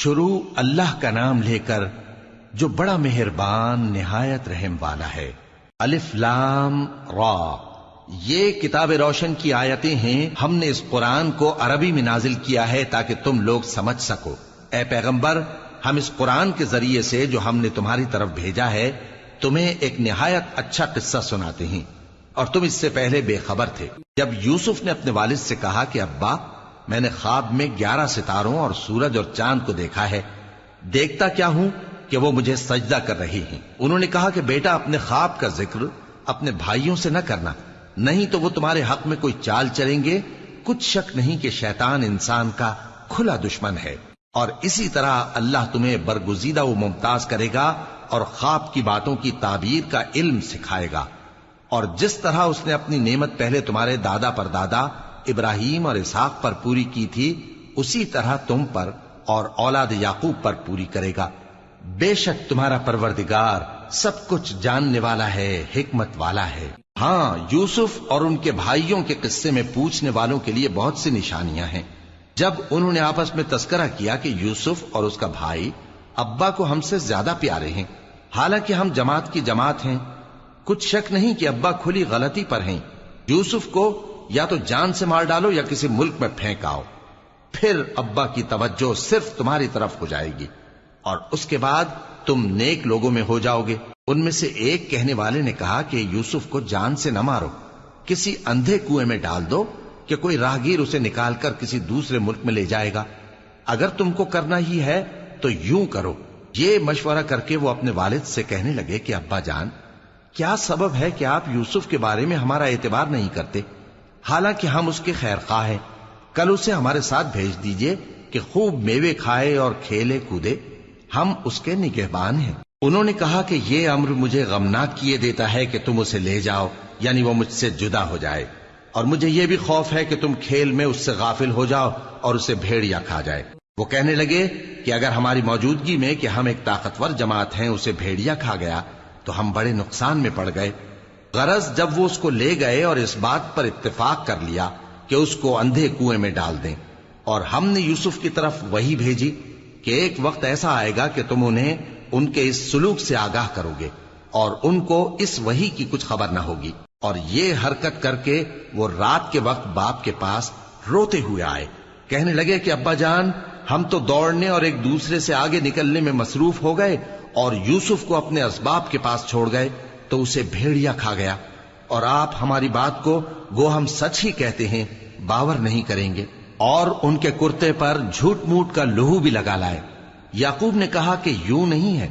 شروع اللہ کا نام لے کر جو بڑا مہربان نہایت رحم والا ہے۔ الف لام را، یہ کتاب روشن کی آیتیں ہیں۔ ہم نے اس قرآن کو عربی میں نازل کیا ہے تاکہ تم لوگ سمجھ سکو۔ اے پیغمبر، ہم اس قرآن کے ذریعے سے جو ہم نے تمہاری طرف بھیجا ہے تمہیں ایک نہایت اچھا قصہ سناتے ہیں، اور تم اس سے پہلے بے خبر تھے۔ جب یوسف نے اپنے والد سے کہا کہ ابا، میں نے خواب میں 11 ستاروں اور سورج اور چاند کو دیکھا ہے، دیکھتا کیا ہوں کہ وہ مجھے سجدہ کر رہی ہیں۔ انہوں نے کہا کہ بیٹا، اپنے خواب کا ذکر اپنے بھائیوں سے نہ کرنا، نہیں تو وہ تمہارے حق میں کوئی چال چلیں گے۔ کچھ شک نہیں کہ شیطان انسان کا کھلا دشمن ہے، اور اسی طرح اللہ تمہیں برگزیدہ و ممتاز کرے گا اور خواب کی باتوں کی تعبیر کا علم سکھائے گا، اور جس طرح اس نے اپنی نعمت پہلے تمہارے دادا پر دادا ابراہیم اور اسحاق پر پوری کی تھی، اسی طرح تم پر اور اولاد یعقوب پر پوری کرے گا۔ بے شک تمہارا پروردگار سب کچھ جاننے والا ہے، حکمت والا ہے۔ ہاں، یوسف اور ان کے بھائیوں کے قصے میں پوچھنے والوں کے لیے بہت سی نشانیاں ہیں۔ جب انہوں نے آپس میں تذکرہ کیا کہ یوسف اور اس کا بھائی ابا کو ہم سے زیادہ پیارے ہیں، حالانکہ ہم جماعت کی جماعت ہیں، کچھ شک نہیں کہ ابا کھلی غلطی پر ہیں۔ یوسف کو یا تو جان سے مار ڈالو یا کسی ملک میں پھینک آؤ، پھر ابا کی توجہ صرف تمہاری طرف ہو جائے گی، اور اس کے بعد تم نیک لوگوں میں ہو جاؤ گے۔ ان میں سے ایک کہنے والے نے کہا کہ یوسف کو جان سے نہ مارو، کسی اندھے کنویں میں ڈال دو کہ کوئی راہگیر اسے نکال کر کسی دوسرے ملک میں لے جائے گا۔ اگر تم کو کرنا ہی ہے تو یوں کرو۔ یہ مشورہ کر کے وہ اپنے والد سے کہنے لگے کہ ابا جان، کیا سبب ہے کہ آپ یوسف کے بارے میں ہمارا اعتبار نہیں کرتے؟ حالانکہ ہم اس کے خیر خواہ ہیں، کل اسے ہمارے ساتھ بھیج دیجئے کہ خوب میوے کھائے اور کھیلے کودے، ہم اس کے نگہبان ہیں۔ انہوں نے کہا کہ یہ امر مجھے غمناک کیے دیتا ہے کہ تم اسے لے جاؤ، یعنی وہ مجھ سے جدا ہو جائے، اور مجھے یہ بھی خوف ہے کہ تم کھیل میں اس سے غافل ہو جاؤ اور اسے بھیڑیا کھا جائے۔ وہ کہنے لگے کہ اگر ہماری موجودگی میں کہ ہم ایک طاقتور جماعت ہیں اسے بھیڑیا کھا گیا تو ہم بڑے نقصان میں پڑ گئے۔ غرض جب وہ اس کو لے گئے اور اس بات پر اتفاق کر لیا کہ اس کو اندھے کنویں میں ڈال دیں، اور ہم نے یوسف کی طرف وحی بھیجی کہ ایک وقت ایسا آئے گا کہ تم انہیں ان کے اس سلوک سے آگاہ کرو گے، اور ان کو اس وحی کی کچھ خبر نہ ہوگی۔ اور یہ حرکت کر کے وہ رات کے وقت باپ کے پاس روتے ہوئے آئے، کہنے لگے کہ ابا جان، ہم تو دوڑنے اور ایک دوسرے سے آگے نکلنے میں مصروف ہو گئے اور یوسف کو اپنے اسباب کے پاس چھوڑ گئے تو اسے بھیڑیا کھا گیا، اور آپ ہماری بات کو گو ہم سچ ہی کہتے ہیں باور نہیں کریں گے۔ اور ان کے کرتے پر جھوٹ موٹ کا لہو بھی لگا لائے۔ یعقوب نے کہا کہ یوں نہیں ہے،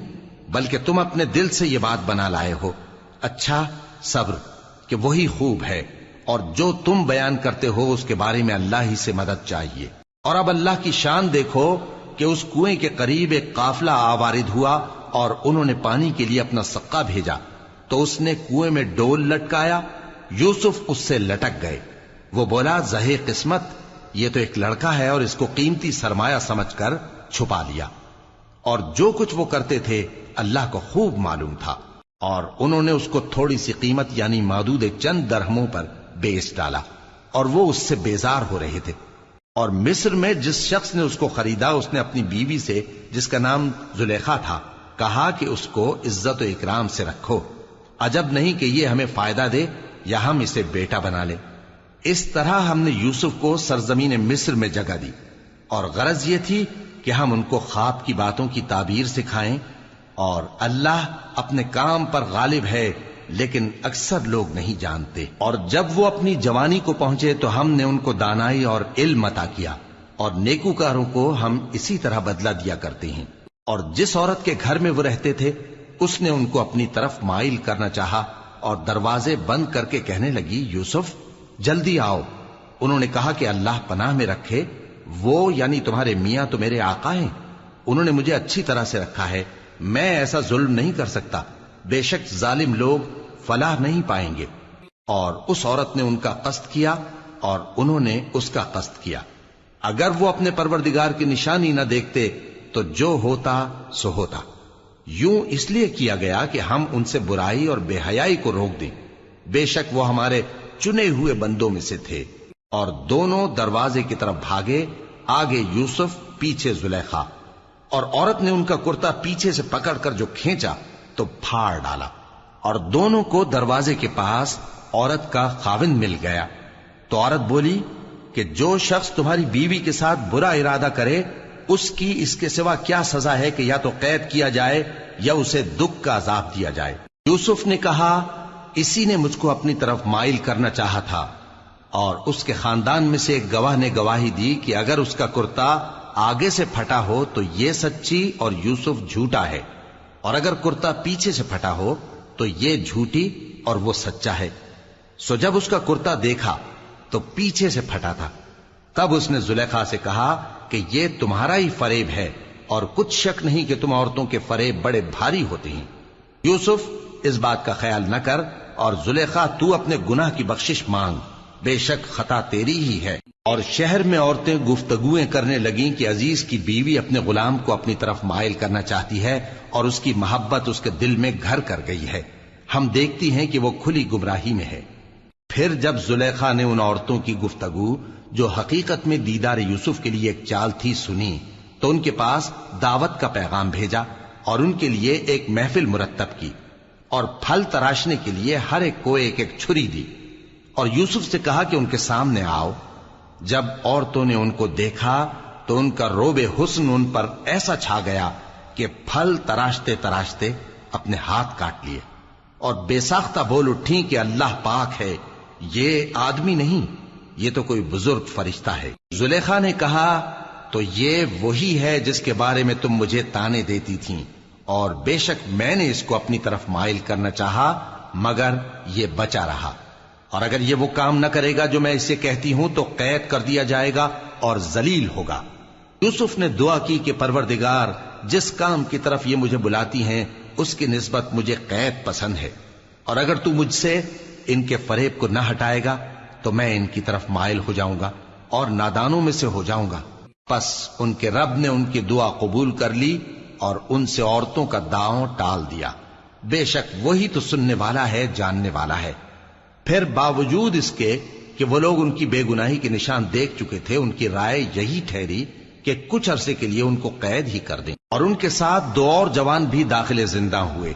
بلکہ تم اپنے دل سے یہ بات بنا لائے ہو۔ اچھا، صبر کہ وہی خوب ہے، اور جو تم بیان کرتے ہو اس کے بارے میں اللہ ہی سے مدد چاہیے۔ اور اب اللہ کی شان دیکھو کہ اس کنویں کے قریب ایک قافلہ آوارد ہوا اور انہوں نے پانی کے لیے اپنا سقا بھیجا، تو اس نے کنویں میں ڈول لٹکایا، یوسف اس سے لٹک گئے۔ وہ بولا، زہے قسمت، یہ تو ایک لڑکا ہے، اور اس کو قیمتی سرمایہ سمجھ کر چھپا لیا۔ اور جو کچھ وہ کرتے تھے اللہ کو خوب معلوم تھا، اور انہوں نے اس کو تھوڑی سی قیمت یعنی مادود چند درہموں پر بیچ ڈالا، اور وہ اس سے بیزار ہو رہے تھے۔ اور مصر میں جس شخص نے اس کو خریدا اس نے اپنی بیوی سے جس کا نام زلیخا تھا کہا کہ اس کو عزت و اکرام سے رکھو، عجب نہیں کہ یہ ہمیں فائدہ دے یا ہم اسے بیٹا بنا لیں۔ اس طرح ہم نے یوسف کو سرزمین مصر میں جگہ دی، اور غرض یہ تھی کہ ہم ان کو خواب کی باتوں کی تعبیر سکھائیں، اور اللہ اپنے کام پر غالب ہے لیکن اکثر لوگ نہیں جانتے۔ اور جب وہ اپنی جوانی کو پہنچے تو ہم نے ان کو دانائی اور علم عطا کیا، اور نیکوکاروں کو ہم اسی طرح بدلہ دیا کرتے ہیں۔ اور جس عورت کے گھر میں وہ رہتے تھے اس نے ان کو اپنی طرف مائل کرنا چاہا، اور دروازے بند کر کے کہنے لگی، یوسف جلدی آؤ۔ انہوں نے کہا کہ اللہ پناہ میں رکھے، وہ یعنی تمہارے میاں تو میرے آقا ہیں، انہوں نے مجھے اچھی طرح سے رکھا ہے، میں ایسا ظلم نہیں کر سکتا، بے شک ظالم لوگ فلاح نہیں پائیں گے۔ اور اس عورت نے ان کا قصد کیا اور انہوں نے اس کا قصد کیا۔ اگر وہ اپنے پروردگار کی نشانی نہ دیکھتے تو جو ہوتا سو ہوتا۔ یوں اس لیے کیا گیا کہ ہم ان سے برائی اور بے حیائی کو روک دیں، بے شک وہ ہمارے چنے ہوئے بندوں میں سے تھے۔ اور دونوں دروازے کی طرف بھاگے، آگے یوسف پیچھے زلیخا، اور عورت نے ان کا کرتا پیچھے سے پکڑ کر جو کھینچا تو پھاڑ ڈالا، اور دونوں کو دروازے کے پاس عورت کا خاوند مل گیا۔ تو عورت بولی کہ جو شخص تمہاری بیوی کے ساتھ برا ارادہ کرے اس کی اس کے سوا کیا سزا ہے کہ یا تو قید کیا جائے یا اسے دکھ کا عذاب دیا جائے۔ یوسف نے کہا اسی نے مجھ کو اپنی طرف مائل کرنا چاہا تھا، اور اس کے خاندان میں سے ایک گواہ نے گواہی دی کہ اگر اس کا کرتا آگے سے پھٹا ہو تو یہ سچی اور یوسف جھوٹا ہے، اور اگر کرتا پیچھے سے پھٹا ہو تو یہ جھوٹی اور وہ سچا ہے۔ سو جب اس کا کرتا دیکھا تو پیچھے سے پھٹا تھا، تب اس نے زلیخا سے کہا کہ یہ تمہارا ہی فریب ہے، اور کچھ شک نہیں کہ تم عورتوں کے فریب بڑے بھاری ہوتے ہیں۔ یوسف اس بات کا خیال نہ کر، اور زلیخا تو اپنے گناہ کی بخشش مانگ، بے شک خطا تیری ہی ہے۔ اور شہر میں عورتیں گفتگویں کرنے لگیں کہ عزیز کی بیوی اپنے غلام کو اپنی طرف مائل کرنا چاہتی ہے، اور اس کی محبت اس کے دل میں گھر کر گئی ہے، ہم دیکھتی ہیں کہ وہ کھلی گمراہی میں ہے۔ پھر جب زلیخا نے ان عورتوں کی گفتگو جو حقیقت میں دیدار یوسف کے لیے ایک چال تھی سنی، تو ان کے پاس دعوت کا پیغام بھیجا اور ان کے لیے ایک محفل مرتب کی، اور پھل تراشنے کے لیے ہر ایک کو ایک ایک چھری دی، اور یوسف سے کہا کہ ان کے سامنے آؤ۔ جب عورتوں نے ان کو دیکھا تو ان کا روب حسن ان پر ایسا چھا گیا کہ پھل تراشتے تراشتے اپنے ہاتھ کاٹ لیے، اور بے ساختہ بول اٹھیں کہ اللہ پاک ہے، یہ آدمی نہیں، یہ تو کوئی بزرگ فرشتہ ہے۔ زلیخا نے کہا تو یہ وہی ہے جس کے بارے میں تم مجھے تانے دیتی تھیں، اور بے شک میں نے اس کو اپنی طرف مائل کرنا چاہا مگر یہ بچا رہا، اور اگر یہ وہ کام نہ کرے گا جو میں اسے کہتی ہوں تو قید کر دیا جائے گا اور ذلیل ہوگا۔ یوسف نے دعا کی کہ پروردگار جس کام کی طرف یہ مجھے بلاتی ہیں اس کی نسبت مجھے قید پسند ہے، اور اگر تو مجھ سے ان کے فریب کو نہ ہٹائے گا تو میں ان کی طرف مائل ہو جاؤں گا اور نادانوں میں سے ہو جاؤں گا۔ پس ان کے رب نے ان کی دعا قبول کر لی اور ان سے عورتوں کا داؤں ٹال دیا، بے شک وہی تو سننے والا ہے، جاننے والا ہے۔ پھر باوجود اس کے کہ وہ لوگ ان کی بے گناہی کے نشان دیکھ چکے تھے، ان کی رائے یہی ٹھہری کہ کچھ عرصے کے لیے ان کو قید ہی کر دیں، اور ان کے ساتھ دو اور جوان بھی داخل زندہ ہوئے۔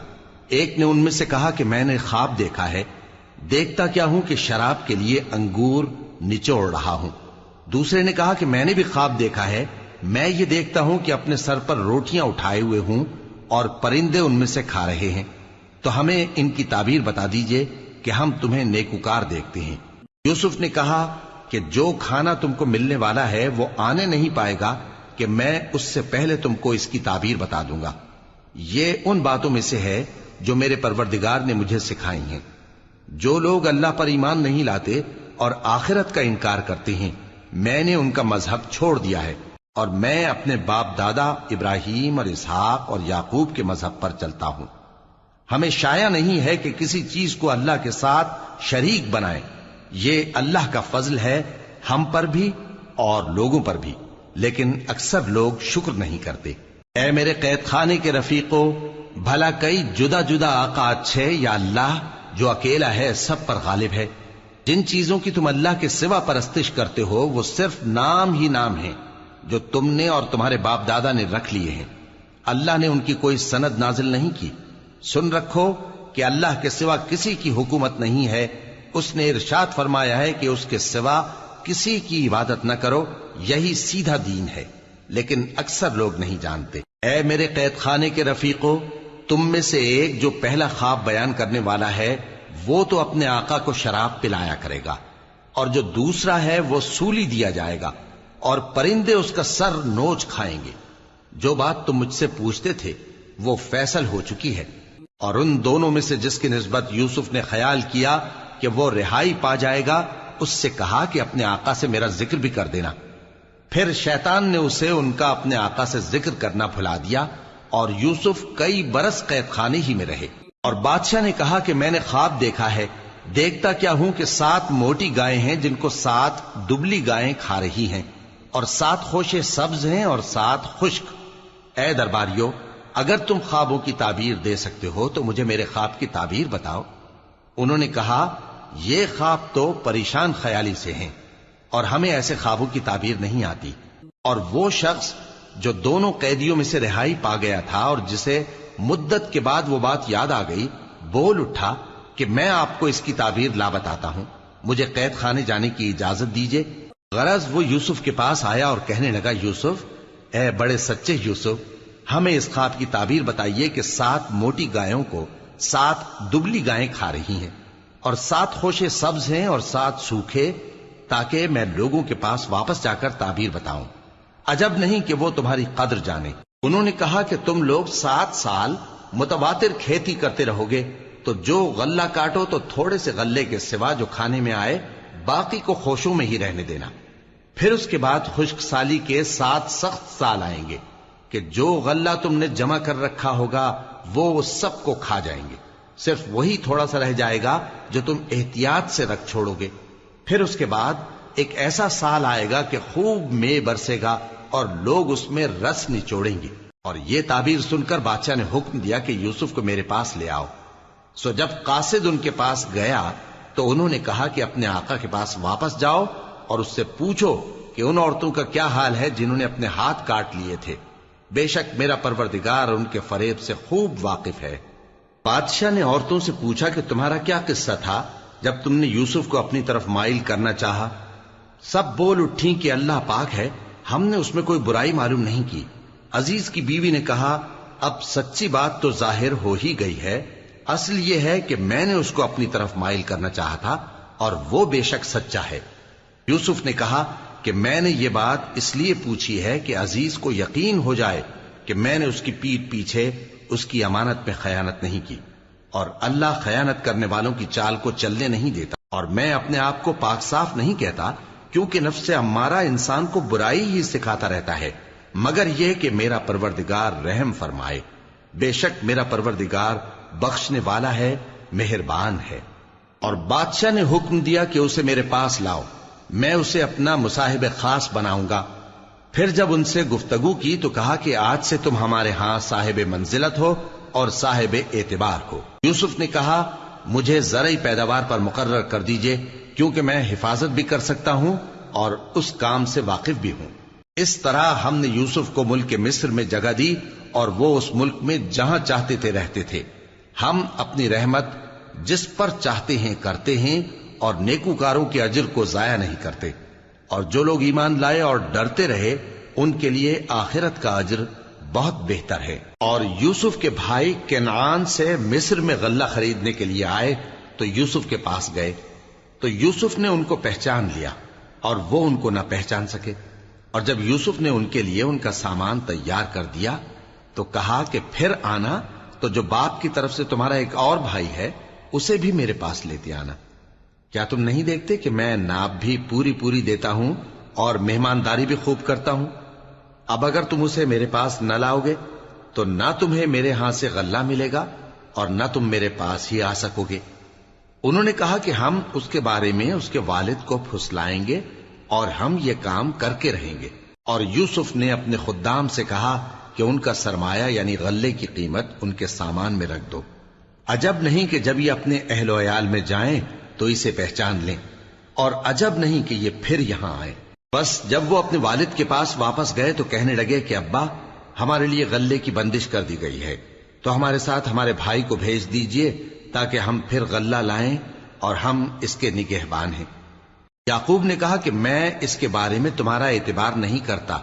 ایک نے ان میں سے کہا کہ میں نے خواب دیکھا ہے، دیکھتا کیا ہوں کہ شراب کے لیے انگور نچوڑ رہا ہوں۔ دوسرے نے کہا کہ میں نے بھی خواب دیکھا ہے، میں یہ دیکھتا ہوں کہ اپنے سر پر روٹیاں اٹھائے ہوئے ہوں اور پرندے ان میں سے کھا رہے ہیں، تو ہمیں ان کی تعبیر بتا دیجئے کہ ہم تمہیں نیکوکار دیکھتے ہیں۔ یوسف نے کہا کہ جو کھانا تم کو ملنے والا ہے وہ آنے نہیں پائے گا کہ میں اس سے پہلے تم کو اس کی تعبیر بتا دوں گا۔ یہ ان باتوں میں سے ہے جو میرے پروردگار نے مجھے سکھائی ہیں۔ جو لوگ اللہ پر ایمان نہیں لاتے اور آخرت کا انکار کرتے ہیں، میں نے ان کا مذہب چھوڑ دیا ہے، اور میں اپنے باپ دادا ابراہیم اور اسحاق اور یعقوب کے مذہب پر چلتا ہوں۔ ہمیں شایع نہیں ہے کہ کسی چیز کو اللہ کے ساتھ شریک بنائیں، یہ اللہ کا فضل ہے ہم پر بھی اور لوگوں پر بھی، لیکن اکثر لوگ شکر نہیں کرتے۔ اے میرے قید خانے کے رفیقو، بھلا کئی جدا جدا آقا اچھے یا اللہ جو اکیلا ہے سب پر غالب ہے؟ جن چیزوں کی تم اللہ کے سوا پرستش کرتے ہو وہ صرف نام ہی نام ہیں جو تم نے اور تمہارے باپ دادا نے رکھ لیے ہیں، اللہ نے ان کی کوئی سند نازل نہیں کی۔ سن رکھو کہ اللہ کے سوا کسی کی حکومت نہیں ہے، اس نے ارشاد فرمایا ہے کہ اس کے سوا کسی کی عبادت نہ کرو، یہی سیدھا دین ہے، لیکن اکثر لوگ نہیں جانتے۔ اے میرے قید خانے کے رفیقو، تم میں سے ایک جو پہلا خواب بیان کرنے والا ہے وہ تو اپنے آقا کو شراب پلایا کرے گا، اور جو دوسرا ہے وہ سولی دیا جائے گا، اور پرندے اس کا سر نوچ کھائیں گے۔ جو بات تم مجھ سے پوچھتے تھے وہ فیصل ہو چکی ہے، اور ان دونوں میں سے جس کی نسبت یوسف نے خیال کیا کہ وہ رہائی پا جائے گا، اس سے کہا کہ اپنے آقا سے میرا ذکر بھی کر دینا۔ پھر شیطان نے اسے ان کا اپنے آقا سے ذکر کرنا بھلا دیا، اور یوسف کئی برس قید خانے ہی میں رہے۔ اور بادشاہ نے کہا کہ میں نے خواب دیکھا ہے، دیکھتا کیا ہوں کہ 7 موٹی گائیں ہیں جن کو 7 دبلی گائیں کھا رہی ہیں، اور 7 خوشے سبز ہیں اور 7 خشک۔ اے درباریو، اگر تم خوابوں کی تعبیر دے سکتے ہو تو مجھے میرے خواب کی تعبیر بتاؤ۔ انہوں نے کہا یہ خواب تو پریشان خیالی سے ہیں، اور ہمیں ایسے خوابوں کی تعبیر نہیں آتی۔ اور وہ شخص جو دونوں قیدیوں میں سے رہائی پا گیا تھا اور جسے مدت کے بعد وہ بات یاد آ گئی، بول اٹھا کہ میں آپ کو اس کی تعبیر لا بتاتا ہوں، مجھے قید خانے جانے کی اجازت دیجیے۔ غرض وہ یوسف کے پاس آیا اور کہنے لگا، یوسف، اے بڑے سچے یوسف، ہمیں اس خواب کی تعبیر بتائیے کہ 7 موٹی گایوں کو 7 دبلی گائیں کھا رہی ہیں، اور 7 خوشے سبز ہیں اور 7 سوکھے، تاکہ میں لوگوں کے پاس واپس جا کر تعبیر بتاؤں۔ عجب نہیں کہ وہ تمہاری قدر جانے۔ انہوں نے کہا کہ تم لوگ 7 سال متواتر کھیتی کرتے رہو گے، تو جو غلہ کاٹو تو تھوڑے سے غلے کے سوا جو کھانے میں آئے باقی کو خوشوں میں ہی رہنے دینا۔ پھر اس کے بعد خشک سالی کے 7 سخت سال آئیں گے کہ جو غلہ تم نے جمع کر رکھا ہوگا وہ سب کو کھا جائیں گے، صرف وہی تھوڑا سا رہ جائے گا جو تم احتیاط سے رکھ چھوڑو گے۔ پھر اس کے بعد ایک ایسا سال آئے گا کہ خوب مے برسے گا اور لوگ اس میں رس نچوڑیں گے۔ اور یہ تعبیر سن کر بادشاہ نے حکم دیا کہ یوسف کو میرے پاس لے آؤ۔ سو جب قاصد ان کے پاس گیا تو انہوں نے کہا کہ اپنے آقا کے پاس واپس جاؤ اور اس سے پوچھو کہ ان عورتوں کا کیا حال ہے جنہوں نے اپنے ہاتھ کاٹ لیے تھے، بے شک میرا پروردگار ان کے فریب سے خوب واقف ہے۔ بادشاہ نے عورتوں سے پوچھا کہ تمہارا کیا قصہ تھا جب تم نے یوسف کو اپنی طرف مائل کرنا چاہا؟ سب بول اٹھیں کہ اللہ پاک ہے، ہم نے اس میں کوئی برائی معلوم نہیں کی۔ عزیز کی بیوی نے کہا، اب سچی بات تو ظاہر ہو ہی گئی ہے، اصل یہ ہے کہ میں نے اس کو اپنی طرف مائل کرنا چاہا تھا اور وہ بے شک سچا ہے۔ یوسف نے کہا کہ میں نے یہ بات اس لیے پوچھی ہے کہ عزیز کو یقین ہو جائے کہ میں نے اس کی پیٹھ پیچھے اس کی امانت میں خیانت نہیں کی، اور اللہ خیانت کرنے والوں کی چال کو چلنے نہیں دیتا، اور میں اپنے آپ کو پاک صاف نہیں کہتا، کیونکہ نفس امارہ انسان کو برائی ہی سکھاتا رہتا ہے، مگر یہ کہ میرا پروردگار رحم فرمائے، بے شک میرا پروردگار بخشنے والا ہے، مہربان ہے۔ اور بادشاہ نے حکم دیا کہ اسے میرے پاس لاؤ، میں اسے اپنا مصاحب خاص بناؤں گا۔ پھر جب ان سے گفتگو کی تو کہا کہ آج سے تم ہمارے ہاں صاحب منزلت ہو اور صاحب اعتبار ہو۔ یوسف نے کہا، مجھے زرعی پیداوار پر مقرر کر دیجئے، کیونکہ میں حفاظت بھی کر سکتا ہوں اور اس کام سے واقف بھی ہوں۔ اس طرح ہم نے یوسف کو ملک مصر میں جگہ دی اور وہ اس ملک میں جہاں چاہتے تھے رہتے تھے۔ ہم اپنی رحمت جس پر چاہتے ہیں کرتے ہیں اور نیکوکاروں کے اجر کو ضائع نہیں کرتے، اور جو لوگ ایمان لائے اور ڈرتے رہے ان کے لیے آخرت کا اجر بہت بہتر ہے۔ اور یوسف کے بھائی کنعان سے مصر میں غلہ خریدنے کے لیے آئے تو یوسف کے پاس گئے، تو یوسف نے ان کو پہچان لیا اور وہ ان کو نہ پہچان سکے۔ اور جب یوسف نے ان کے لیے ان کا سامان تیار کر دیا تو کہا کہ پھر آنا تو جو باپ کی طرف سے تمہارا ایک اور بھائی ہے اسے بھی میرے پاس لیتے آنا۔ کیا تم نہیں دیکھتے کہ میں ناب بھی پوری پوری دیتا ہوں اور مہمانداری بھی خوب کرتا ہوں؟ اب اگر تم اسے میرے پاس نہ لاؤ گے تو نہ تمہیں میرے ہاں سے غلہ ملے گا اور نہ تم میرے پاس ہی آ سکو گے۔ انہوں نے کہا کہ ہم اس کے بارے میں اس کے والد کو پھسلائیں گے اور ہم یہ کام کر کے رہیں گے۔ اور یوسف نے اپنے خدام سے کہا کہ ان کا سرمایہ یعنی غلے کی قیمت ان کے سامان میں رکھ دو۔ عجب نہیں کہ جب یہ اپنے اہل و عیال میں جائیں تو اسے پہچان لیں، اور عجب نہیں کہ یہ پھر یہاں آئے۔ بس جب وہ اپنے والد کے پاس واپس گئے تو کہنے لگے کہ ابا، ہمارے لیے غلے کی بندش کر دی گئی ہے، تو ہمارے ساتھ ہمارے بھائی کو بھیج دیجئے تاکہ ہم پھر غلہ لائیں اور ہم اس کے نگہبان ہیں۔ یعقوب نے کہا کہ میں اس کے بارے میں تمہارا اعتبار نہیں کرتا،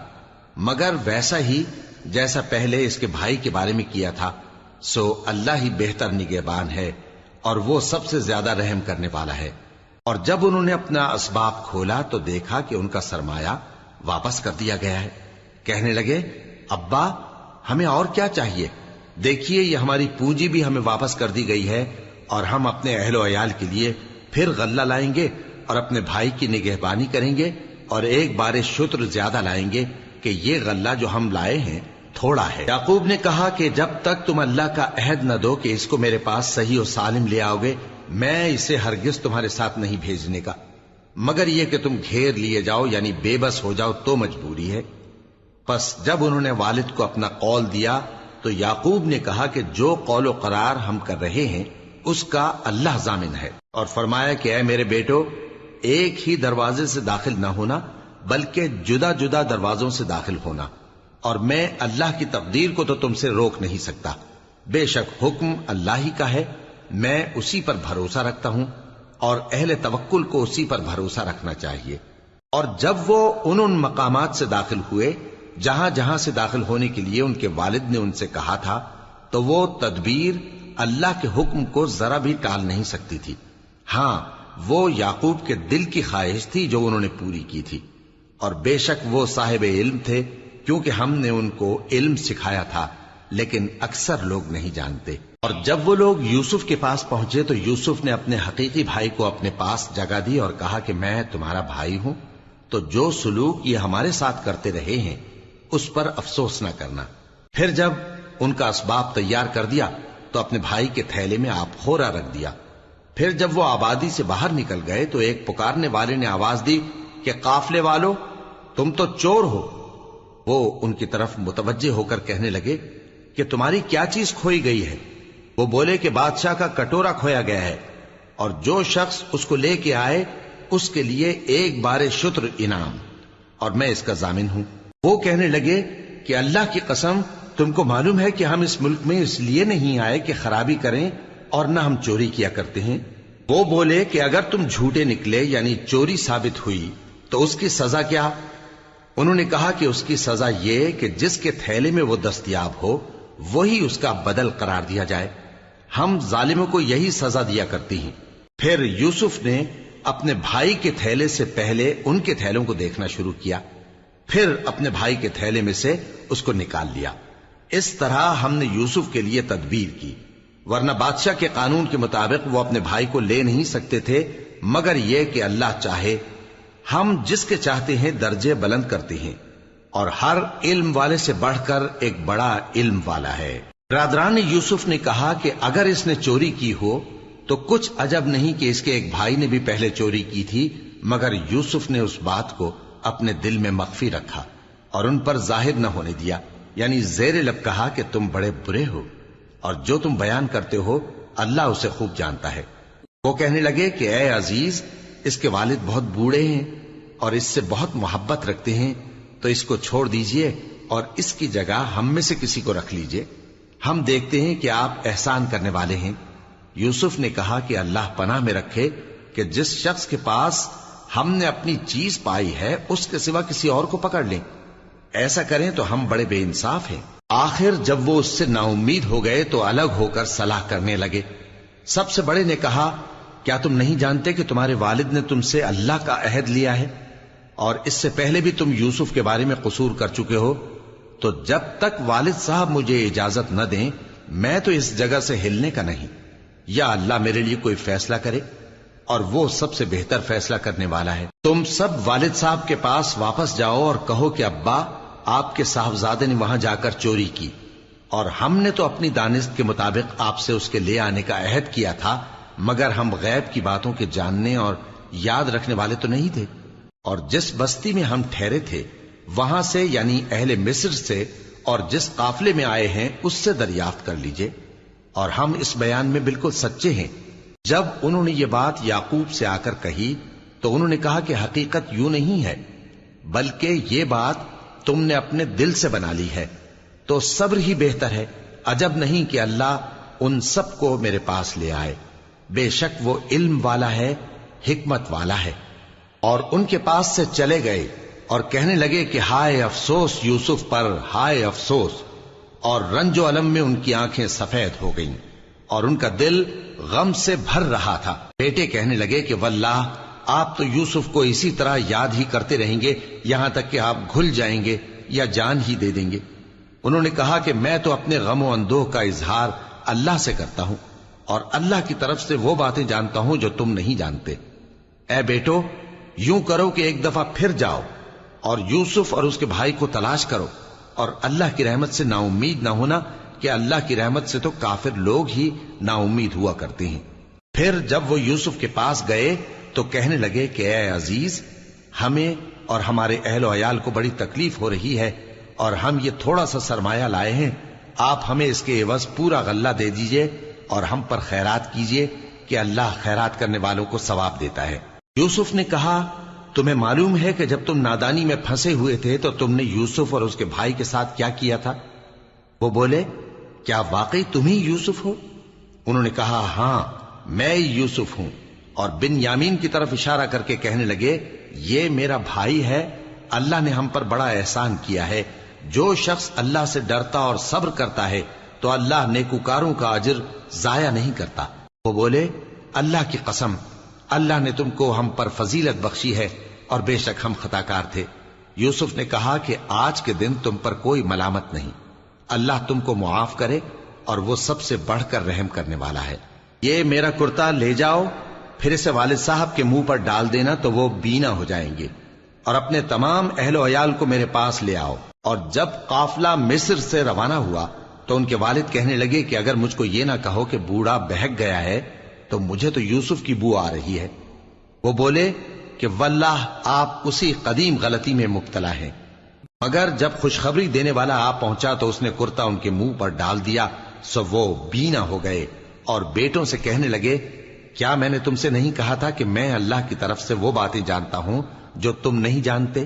مگر ویسا ہی جیسا پہلے اس کے بھائی کے بارے میں کیا تھا، سو اللہ ہی بہتر نگہبان ہے اور وہ سب سے زیادہ رحم کرنے والا ہے۔ اور جب انہوں نے اپنا اسباب کھولا تو دیکھا کہ ان کا سرمایہ واپس کر دیا گیا ہے۔ کہنے لگے، ابا، ہمیں اور کیا چاہیے؟ دیکھیے یہ ہماری پونجی بھی ہمیں واپس کر دی گئی ہے، اور ہم اپنے اہل و عیال کے لیے پھر غلہ لائیں گے اور اپنے بھائی کی نگہبانی کریں گے، اور ایک بار شتر زیادہ لائیں گے کہ یہ غلہ جو ہم لائے ہیں تھوڑا ہے۔ یعقوب نے کہا کہ جب تک تم اللہ کا عہد نہ دو کہ اس کو میرے پاس صحیح و سالم لے آؤ گے، میں اسے ہرگز تمہارے ساتھ نہیں بھیجنے کا، مگر یہ کہ تم گھیر لیے جاؤ یعنی بے بس ہو جاؤ تو مجبوری ہے۔ پس جب انہوں نے والد کو اپنا قول دیا تو یعقوب نے کہا کہ جو قول و قرار ہم کر رہے ہیں اس کا اللہ ضامن ہے، اور فرمایا کہ اے میرے بیٹو، ایک ہی دروازے سے داخل نہ ہونا بلکہ جدا جدا دروازوں سے داخل ہونا، اور میں اللہ کی تقدیر کو تو تم سے روک نہیں سکتا. بے شک حکم اللہ ہی کا ہے، میں اسی پر بھروسہ رکھتا ہوں، اور اہل توکل کو اسی پر بھروسہ رکھنا چاہیے. اور جب وہ ان مقامات سے داخل ہوئے جہاں جہاں سے داخل ہونے کے لیے ان کے والد نے ان سے کہا تھا، تو وہ تدبیر اللہ کے حکم کو ذرا بھی ٹال نہیں سکتی تھی. ہاں، وہ یعقوب کے دل کی خواہش تھی جو انہوں نے پوری کی تھی. اور بے شک وہ صاحب علم تھے، کیونکہ ہم نے ان کو علم سکھایا تھا، لیکن اکثر لوگ نہیں جانتے. اور جب وہ لوگ یوسف کے پاس پہنچے تو یوسف نے اپنے حقیقی بھائی کو اپنے پاس جگہ دی اور کہا کہ میں تمہارا بھائی ہوں، تو جو سلوک یہ ہمارے ساتھ کرتے رہے ہیں اس پر افسوس نہ کرنا. پھر جب ان کا اسباب تیار کر دیا تو اپنے بھائی کے تھیلے میں آپ خورا رکھ دیا. پھر جب وہ آبادی سے باہر نکل گئے تو ایک پکارنے والے نے آواز دی کہ قافلے والو، تم تو چور ہو. وہ ان کی طرف متوجہ ہو کر کہنے لگے کہ تمہاری کیا چیز کھوئی گئی ہے؟ وہ بولے کہ بادشاہ کا کٹورا کھویا گیا ہے، اور جو شخص اس کو لے کے آئے اس کے لیے ایک بار شتر انعام، اور میں اس کا ضامن ہوں. وہ کہنے لگے کہ اللہ کی قسم، تم کو معلوم ہے کہ ہم اس ملک میں اس لیے نہیں آئے کہ خرابی کریں اور نہ ہم چوری کیا کرتے ہیں. وہ بولے کہ اگر تم جھوٹے نکلے یعنی چوری ثابت ہوئی تو اس کی سزا کیا؟ انہوں نے کہا کہ اس کی سزا یہ کہ جس کے تھیلے میں وہ دستیاب ہو وہی اس کا بدل قرار دیا جائے. ہم ظالموں کو یہی سزا دیا کرتی ہیں. پھر یوسف نے اپنے بھائی کے تھیلے سے پہلے ان کے تھیلوں کو دیکھنا شروع کیا، پھر اپنے بھائی کے تھیلے میں سے اس کو نکال لیا. اس طرح ہم نے یوسف کے لیے تدبیر کی، ورنہ بادشاہ کے قانون کے مطابق وہ اپنے بھائی کو لے نہیں سکتے تھے مگر یہ کہ اللہ چاہے. ہم جس کے چاہتے ہیں درجے بلند کرتے ہیں، اور ہر علم والے سے بڑھ کر ایک بڑا علم والا ہے. برادران یوسف نے کہا کہ اگر اس نے چوری کی ہو تو کچھ عجب نہیں کہ اس کے ایک بھائی نے بھی پہلے چوری کی تھی، مگر یوسف نے اس بات کو اپنے دل میں مخفی رکھا اور ان پر ظاہر نہ ہونے دیا، یعنی زیر لب کہا کہ تم بڑے برے ہو، اور جو تم بیان کرتے ہو اللہ اسے خوب جانتا ہے. وہ کہنے لگے کہ اے عزیز، اس کے والد بہت بوڑھے ہیں اور اس سے بہت محبت رکھتے ہیں، تو اس کو چھوڑ دیجئے اور اس کی جگہ ہم میں سے کسی کو رکھ لیجئے، ہم دیکھتے ہیں کہ آپ احسان کرنے والے ہیں. یوسف نے کہا کہ اللہ پناہ میں رکھے کہ جس شخص کے پاس ہم نے اپنی چیز پائی ہے اس کے سوا کسی اور کو پکڑ لیں، ایسا کریں تو ہم بڑے بے انصاف ہیں. آخر جب وہ اس سے نا امید ہو گئے تو الگ ہو کر صلاح کرنے لگے. سب سے بڑے نے کہا کیا تم نہیں جانتے کہ تمہارے والد نے تم سے اللہ کا عہد لیا ہے، اور اس سے پہلے بھی تم یوسف کے بارے میں قصور کر چکے ہو، تو جب تک والد صاحب مجھے اجازت نہ دیں میں تو اس جگہ سے ہلنے کا نہیں. یا اللہ میرے لیے کوئی فیصلہ کرے، اور وہ سب سے بہتر فیصلہ کرنے والا ہے. تم سب والد صاحب کے پاس واپس جاؤ اور کہو کہ ابا، آپ کے صاحبزادے نے وہاں جا کر چوری کی، اور ہم نے تو اپنی دانست کے مطابق آپ سے اس کے لے آنے کا عہد کیا تھا، مگر ہم غیب کی باتوں کے جاننے اور یاد رکھنے والے تو نہیں تھے. اور جس بستی میں ہم ٹھہرے تھے وہاں سے یعنی اہل مصر سے اور جس قافلے میں آئے ہیں اس سے دریافت کر لیجئے، اور ہم اس بیان میں بالکل سچے ہیں. جب انہوں نے یہ بات یعقوب سے آ کر کہی تو انہوں نے کہا کہ حقیقت یوں نہیں ہے، بلکہ یہ بات تم نے اپنے دل سے بنا لی ہے، تو صبر ہی بہتر ہے. عجب نہیں کہ اللہ ان سب کو میرے پاس لے آئے، بے شک وہ علم والا ہے، حکمت والا ہے. اور ان کے پاس سے چلے گئے اور کہنے لگے کہ ہائے افسوس یوسف پر، ہائے افسوس. اور رنج و الم میں ان کی آنکھیں سفید ہو گئیں اور ان کا دل غم سے بھر رہا تھا. بیٹے کہنے لگے کہ واللہ آپ تو یوسف کو اسی طرح یاد ہی کرتے رہیں گے یہاں تک کہ آپ گھل جائیں گے یا جان ہی دے دیں گے. انہوں نے کہا کہ میں تو اپنے غم و اندوہ کا اظہار اللہ سے کرتا ہوں، اور اللہ کی طرف سے وہ باتیں جانتا ہوں جو تم نہیں جانتے. اے بیٹو، یوں کرو کہ ایک دفعہ پھر جاؤ اور یوسف اور اس کے بھائی کو تلاش کرو، اور اللہ کی رحمت سے نا امید نہ ہونا کہ اللہ کی رحمت سے تو کافر لوگ ہی نا امید ہوا کرتے ہیں. پھر جب وہ یوسف کے پاس گئے تو کہنے لگے کہ اے عزیز، ہمیں اور ہمارے اہل و عیال کو بڑی تکلیف ہو رہی ہے، اور ہم یہ تھوڑا سا سرمایہ لائے ہیں، آپ ہمیں اس کے عوض پورا غلہ دے دیجئے اور ہم پر خیرات کیجئے کہ اللہ خیرات کرنے والوں کو ثواب دیتا ہے. یوسف نے کہا تمہیں معلوم ہے کہ جب تم نادانی میں پھنسے ہوئے تھے تو تم نے یوسف اور اس کے بھائی کے ساتھ کیا کیا تھا؟ وہ بولے کیا واقعی تم ہی یوسف ہو؟ انہوں نے کہا ہاں میں یوسف ہوں، اور بن یامین کی طرف اشارہ کر کے کہنے لگے یہ میرا بھائی ہے، اللہ نے ہم پر بڑا احسان کیا ہے، جو شخص اللہ سے ڈرتا اور صبر کرتا ہے تو اللہ نیکوکاروں کا اجر ضائع نہیں کرتا۔ وہ بولے اللہ کی قسم اللہ نے تم کو ہم پر فضیلت بخشی ہے اور بے شک ہم خطا کار تھے۔ یوسف نے کہا کہ آج کے دن تم پر کوئی ملامت نہیں، اللہ تم کو معاف کرے اور وہ سب سے بڑھ کر رحم کرنے والا ہے۔ یہ میرا کرتا لے جاؤ، پھر اسے والد صاحب کے منہ پر ڈال دینا تو وہ بینا ہو جائیں گے، اور اپنے تمام اہل و عیال کو میرے پاس لے آؤ۔ اور جب قافلہ مصر سے روانہ ہوا تو ان کے والد کہنے لگے کہ اگر مجھ کو یہ نہ کہو کہ بوڑھا بہک گیا ہے تو مجھے تو یوسف کی بو آ رہی ہے۔ وہ بولے کہ واللہ آپ اسی قدیم غلطی میں مبتلا ہیں۔ مگر جب خوشخبری دینے والا آپ پہنچا تو اس نے کرتا ان کے منہ پر ڈال دیا، سو وہ بینا ہو گئے اور بیٹوں سے کہنے لگے کیا میں نے تم سے نہیں کہا تھا کہ میں اللہ کی طرف سے وہ باتیں جانتا ہوں جو تم نہیں جانتے؟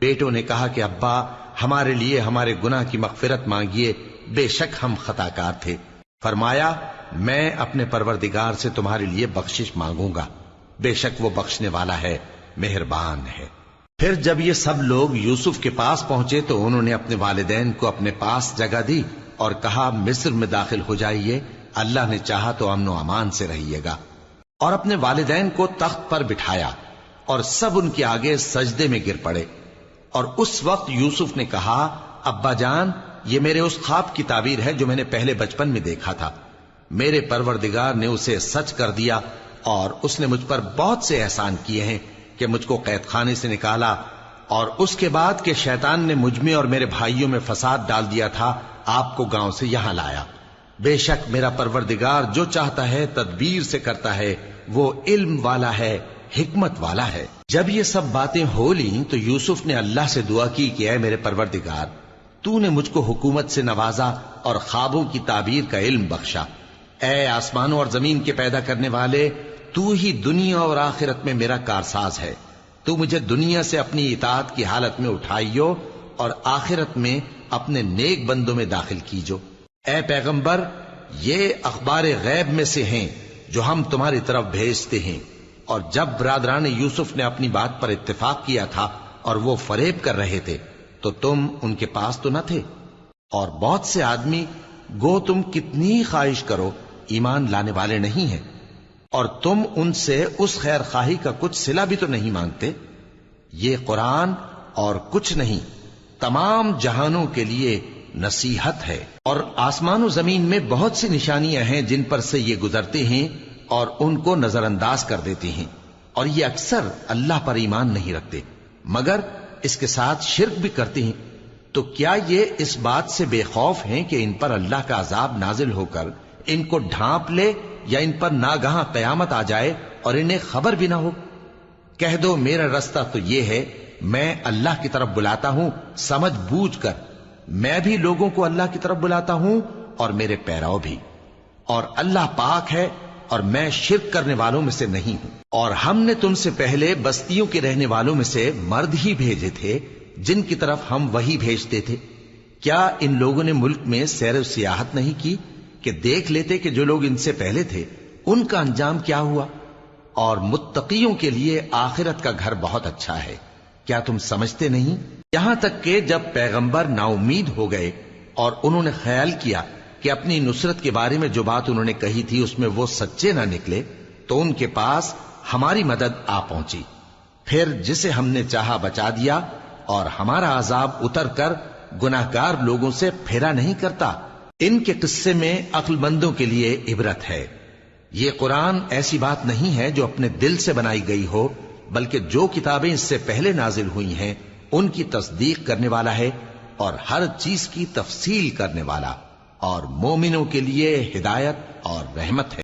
بیٹوں نے کہا کہ ابا ہمارے لیے ہمارے گناہ کی مغفرت مانگیے، بے شک ہم خطا کار تھے۔ فرمایا میں اپنے پروردگار سے تمہارے لیے بخشش مانگوں گا، بے شک وہ بخشنے والا ہے، مہربان ہے۔ پھر جب یہ سب لوگ یوسف کے پاس پہنچے تو انہوں نے اپنے والدین کو اپنے پاس جگہ دی اور کہا مصر میں داخل ہو جائیے، اللہ نے چاہا تو امن و امان سے رہیے گا۔ اور اپنے والدین کو تخت پر بٹھایا اور سب ان کے آگے سجدے میں گر پڑے۔ اور اس وقت یوسف نے کہا ابا جان یہ میرے اس خواب کی تعبیر ہے جو میں نے پہلے بچپن میں دیکھا تھا، میرے پروردگار نے اسے سچ کر دیا اور اس نے مجھ پر بہت سے احسان کیے ہیں کہ مجھ کو قید خانے سے نکالا، اور اس کے بعد کہ شیطان نے مجھ میں اور میرے بھائیوں میں فساد ڈال دیا تھا آپ کو گاؤں سے یہاں لایا۔ بے شک میرا پروردگار جو چاہتا ہے تدبیر سے کرتا ہے، وہ علم والا ہے، حکمت والا ہے۔ جب یہ سب باتیں ہو لیں تو یوسف نے اللہ سے دعا کی کہ اے میرے پروردگار تو نے مجھ کو حکومت سے نوازا اور خوابوں کی تعبیر کا علم بخشا۔ اے آسمانوں اور زمین کے پیدا کرنے والے، تو ہی دنیا اور آخرت میں میرا کارساز ہے، تو مجھے دنیا سے اپنی اطاعت کی حالت میں اٹھائیو اور آخرت میں اپنے نیک بندوں میں داخل کیجو۔ اے پیغمبر یہ اخبار غیب میں سے ہیں جو ہم تمہاری طرف بھیجتے ہیں۔ اور جب برادران یوسف نے اپنی بات پر اتفاق کیا تھا اور وہ فریب کر رہے تھے تو تم ان کے پاس تو نہ تھے، اور بہت سے آدمی گو تم کتنی خواہش کرو ایمان لانے والے نہیں ہیں، اور تم ان سے اس خیر خواہی کا کچھ صلہ بھی تو نہیں مانگتے۔ یہ قرآن اور کچھ نہیں تمام جہانوں کے لیے نصیحت ہے، اور آسمان و زمین میں بہت سی نشانیاں ہیں جن پر سے یہ گزرتے ہیں اور ان کو نظر انداز کر دیتے ہیں، اور یہ اکثر اللہ پر ایمان نہیں رکھتے مگر اس کے ساتھ شرک بھی کرتے ہیں۔ تو کیا یہ اس بات سے بے خوف ہیں کہ ان پر اللہ کا عذاب نازل ہو کر ان کو ڈھانپ لے، یا ان پر ناگہاں قیامت آ جائے اور انہیں خبر بھی نہ ہو؟ کہہ دو میرا رستہ تو یہ ہے، میں اللہ کی طرف بلاتا ہوں سمجھ بوجھ کر، میں بھی لوگوں کو اللہ کی طرف بلاتا ہوں اور میرے پیراؤ بھی، اور اللہ پاک ہے اور میں شرک کرنے والوں میں سے نہیں ہوں۔ اور ہم نے تم سے پہلے بستیوں کے رہنے والوں میں سے مرد ہی بھیجے تھے جن کی طرف ہم وہی بھیجتے تھے۔ کیا ان لوگوں نے ملک میں سیر و سیاحت نہیں کی کہ دیکھ لیتے کہ جو لوگ ان سے پہلے تھے ان کا انجام کیا ہوا؟ اور متقیوں کے لیے آخرت کا گھر بہت اچھا ہے، کیا تم سمجھتے نہیں؟ یہاں تک کہ جب پیغمبر نا امید ہو گئے اور انہوں نے خیال کیا کہ اپنی نصرت کے بارے میں جو بات انہوں نے کہی تھی اس میں وہ سچے نہ نکلے، تو ان کے پاس ہماری مدد آ پہنچی، پھر جسے ہم نے چاہا بچا دیا، اور ہمارا عذاب اتر کر گناہگار لوگوں سے پھیرا نہیں کرتا۔ ان کے قصے میں عقل مندوں کے لیے عبرت ہے۔ یہ قرآن ایسی بات نہیں ہے جو اپنے دل سے بنائی گئی ہو، بلکہ جو کتابیں اس سے پہلے نازل ہوئی ہیں ان کی تصدیق کرنے والا ہے اور ہر چیز کی تفصیل کرنے والا، اور مومنوں کے لیے ہدایت اور رحمت ہے۔